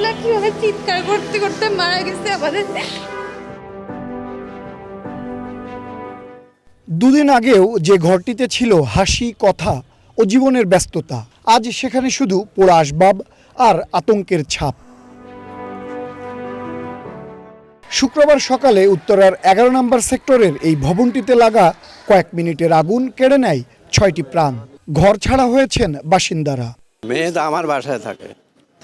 মানুষগুলা কিভাবে চিৎকার করতে করতে মারা গেছে আমাদের। দুদিন আগেও যে ঘরটিতে ছিল হাসি, কথা ও জীবনের ব্যস্ততা, আজ সেখানে শুধু পোড়া আসবাব আর আতঙ্কের ছাপ। শুক্রবার সকালে উত্তরার 11 নম্বর সেক্টরের এই ভবনটিতে লাগা কয়েক মিনিটের আগুন কেড়ে নেয় 6টি প্রাণ। ঘর ছাড়া হয়েছেন বাসিন্দারা। মেয়ে তো আমার বাসায় থাকে,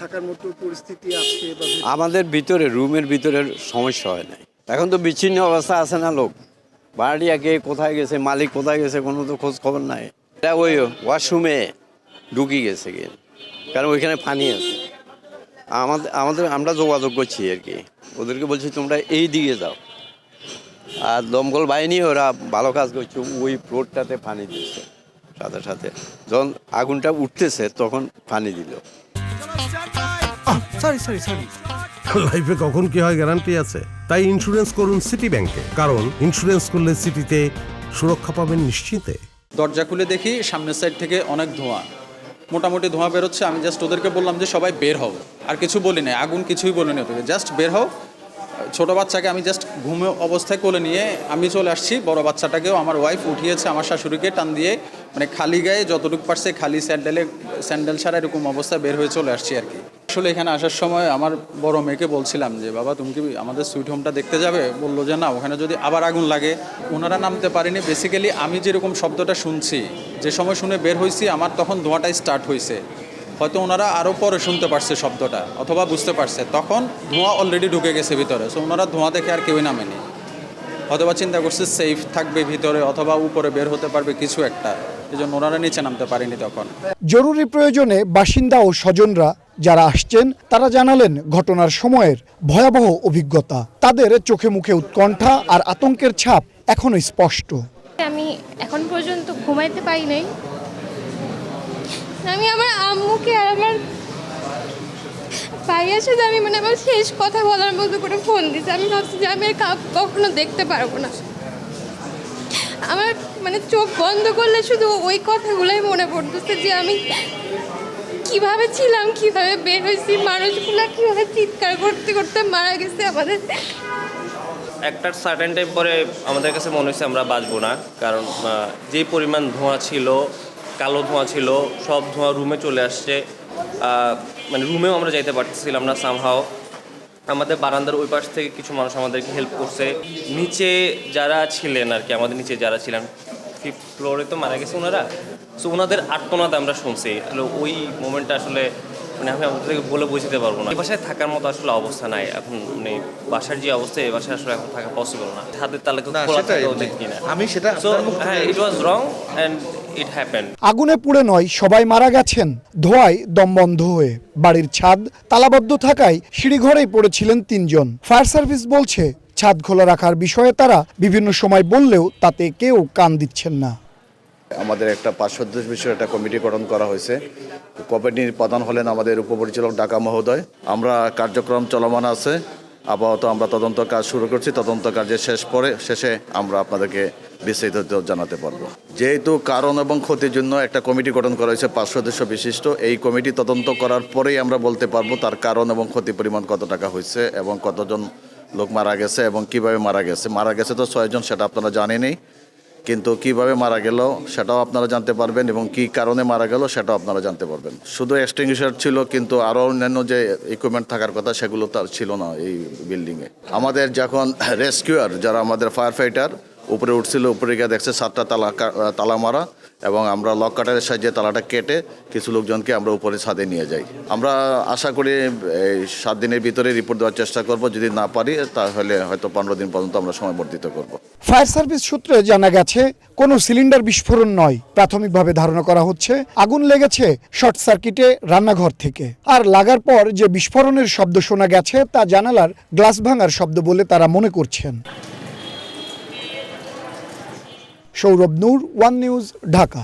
থাকার মতো পরিস্থিতি আছে? আমাদের ভিতরে রুমের ভিতরে সমস্যা হয় নাই। এখন তো বিচ্ছিন্ন অবস্থা আছে না, লোক ভাড়াটিয়া কে কোথায় গেছে, মালিক কোথায় গেছে, কোনো তো খোঁজ খবর নাই। এটা ওই ওয়াশরুমে ঢুকি গেছে কি, কারণ ওইখানে পানি আছে। আমরা যোগাযোগ করছি আর কি, ওদেরকে বলছি তোমরা এই দিকে যাও। আর দমকল বাহিনী ওরা ভালো কাজ করছে, ওই ফ্লোরটাতে পানি দিচ্ছে। সাথে সাথে যখন আগুনটা উঠতেছে তখন পানি দিল। লাইফে কখন কি হয় গ্যারান্টি আছে? তাই ইন্স্যুরেন্স করুন সিটি ব্যাংকে, কারণ ইন্স্যুরেন্স করলে সিটিতে সুরক্ষা পাবেন নিশ্চিতে। দরজা খুলে দেখি সামনের সাইড থেকে অনেক ধোঁয়া, মোটামুটি ধোঁয়া বেরোচ্ছে। আমি জাস্ট ওদেরকে বললাম যে সবাই বের হও, আর কিছু বলি নাই, আগুন কিছুই বলিনি ওদেরকে, জাস্ট বের হও। ছোটো বাচ্চাকে আমি জাস্ট ঘুমে অবস্থায় কোলে নিয়ে আমি চলে আসছি। বড় বাচ্চাটাকেও আমার ওয়াইফ উঠিয়েছে, আমার শাশুড়িকে টান দিয়ে, মানে খালি গায়ে যতটুকু পারছে, খালি স্যান্ডেল ছাড়া এরকম অবস্থায় বের হয়ে চলে আসছি আর কি। আসলে এখানে আসার সময় আমার বড় মেয়েকে বলছিলাম যে বাবা তুমি কি আমাদের সুইট হোমটা দেখতে যাবে? বললো যে না, ওখানে যদি আবার আগুন লাগে। ওনারা নামতে পারেনি। বেসিক্যালি আমি যেরকম শব্দটা শুনছি, যে সময় শুনে বের হয়েছি, আমার তখন ধোঁয়াটাই স্টার্ট হয়েছে। হয়তো ওনারা আরও পরে শুনতে পারছে শব্দটা, অথবা বুঝতে পারছে, তখন ধোঁয়া অলরেডি ঢুকে গেছে ভিতরে। সো ওনারা ধোঁয়া দেখে আর কেউই নামেনি, অথবা চিন্তা করছে সেফ থাকবে ভিতরে, অথবা উপরে বের হতে পারবে কিছু একটা, এই জন্য ওনারা নিচে নামতে পারেনি তখন। জরুরি প্রয়োজনে বাসিন্দা ও স্বজনরা যারা আসছেন তারা জানালেন ঘটনার সময়ের ভয়াবহ অভিজ্ঞতা। তাদের চোখে মুখে উৎকণ্ঠা আর আতঙ্কের ছাপ এখনো স্পষ্ট। আমি এখন পর্যন্ত ঘুমাইতে পারি নাই। আমি আমার আম্মুকে আর আমার ভাইয়ের সাথে আমি আমার শেষ কথা বলার মতো করে ফোন দিয়েছি। আমি ভাবছি যে আমি আর কখনো দেখতে পারবো না। আমার চোখ বন্ধ করলে শুধু ওই কথাগুলোই মনে পড়তেছে, যে আমি কিভাবে ছিলাম, কিভাবে বের হয়েছি, মানুষগুলা কিভাবে চিৎকার করতে করতে মারা গেছে আমাদের। একটা সার্টেন টাইম পরে আমাদের কাছে মনে হয়েছে আমরা বাঁচবো না, কারণ যে পরিমাণ ধোঁয়া ছিল, কালো ধোঁয়া ছিল, সব ধোঁয়া রুমে চলে আসছে। রুমেও আমরা যাইতে পারতেছিলাম না সামহাও। আমাদের বারান্দার ওই পাশ থেকে কিছু মানুষ আমাদেরকে হেল্প করছে। নিচে যারা ছিলেন আর কি, আমাদের নিচে যারা ছিলেন 5th ফ্লোরে তো মারা গেছে ওনারা। সো ওনাদের আর্তনাদ আমরা শুনছি। আসলে ওই মোমেন্টটা আসলে আমি আপনাদেরকে বলে বোঝাতে পারবো না। এই বাসায় থাকার মতো আসলে অবস্থা নাই এখন। বাসার যে অবস্থা, এই বাসায় আসলে এখন থাকা পসিবল না। হাতের তালে খোলা থাকা উচিত কিনা, আমি সেটা ইট ওয়াজ রং অ্যান্ড ইট হ্যাপেন্ড। আগুনে পুড়ে নয় সবাই মারা গেছেন ধোঁয়ায় দম বন্ধ হয়ে। বাড়ির ছাদ তালাবদ্ধ থাকায় সিঁড়িঘরেই পড়েছিলেন 3 জন। ফায়ার সার্ভিস বলছে ছাদ খোলা রাখার বিষয়ে তারা বিভিন্ন সময় বললেও তাতে কেউ কান দিচ্ছেন না। আমাদের একটা 5 সদস্য বিষয়ে একটা কমিটি গঠন করা হয়েছে। কমিটির প্রধান হলেন আমাদের উপপরিচালক ঢাকা মহোদয়। আমরা কার্যক্রম চলমান আছে, আপাতত আমরা তদন্ত কাজ শুরু করছি। তদন্ত কাজের শেষে আমরা আপনাদেরকে বিস্তারিত জানাতে পারবো। যেহেতু কারণ এবং ক্ষতির জন্য একটা কমিটি গঠন করা হয়েছে 5 সদস্য বিশিষ্ট, এই কমিটি তদন্ত করার পরেই আমরা বলতে পারবো তার কারণ এবং ক্ষতি পরিমাণ কত টাকা হয়েছে এবং কতজন লোক মারা গেছে এবং কিভাবে মারা গেছে। মারা গেছে তো 6 জন, সেটা আপনারা জানেনই, কিন্তু কিভাবে মারা গেল সেটাও আপনারা জানতে পারবেন এবং কি কারণে মারা গেল সেটাও আপনারা জানতে পারবেন। শুধু এক্সটিংগুইশার ছিল, কিন্তু আরও অন্যান্য যে ইকুইপমেন্ট থাকার কথা সেগুলো তার ছিল না এই বিল্ডিংয়ে। আমাদের যখন রেস্কিউয়ার যারা আমাদের ফায়ার ফাইটার উপরে উঠছিল, উপরে গিয়ে দেখছে 7টা তালা মারা, এবং আমরা লক কাটারের সাহায্যে তালাটা কেটে কিছু লোকজনকে আমরা উপরে ছাদে নিয়ে যাই। আমরা আশা করি এই 7 দিনের ভিতরে রিপোর্ট দেওয়ার চেষ্টা করব। যদি না পারি তাহলে হয়তো 15 দিন পর্যন্ত আমরা সময় বর্ধিত করব। ফায়ার সার্ভিস সূত্রে জানা গেছে কোনো সিলিন্ডার বিস্ফোরণ নয়। প্রাথমিকভাবে ধারণা করা হচ্ছে আগুন লেগেছে শর্ট সার্কিটে রান্নাঘর থেকে। আর লাগার পর যে বিস্ফোরণের শব্দ শোনা গেছে তা জানালার গ্লাস ভাঙার শব্দ বলে তারা মনে করছেন। সৌরভ নূর, ওয়ান নিউজ, ঢাকা।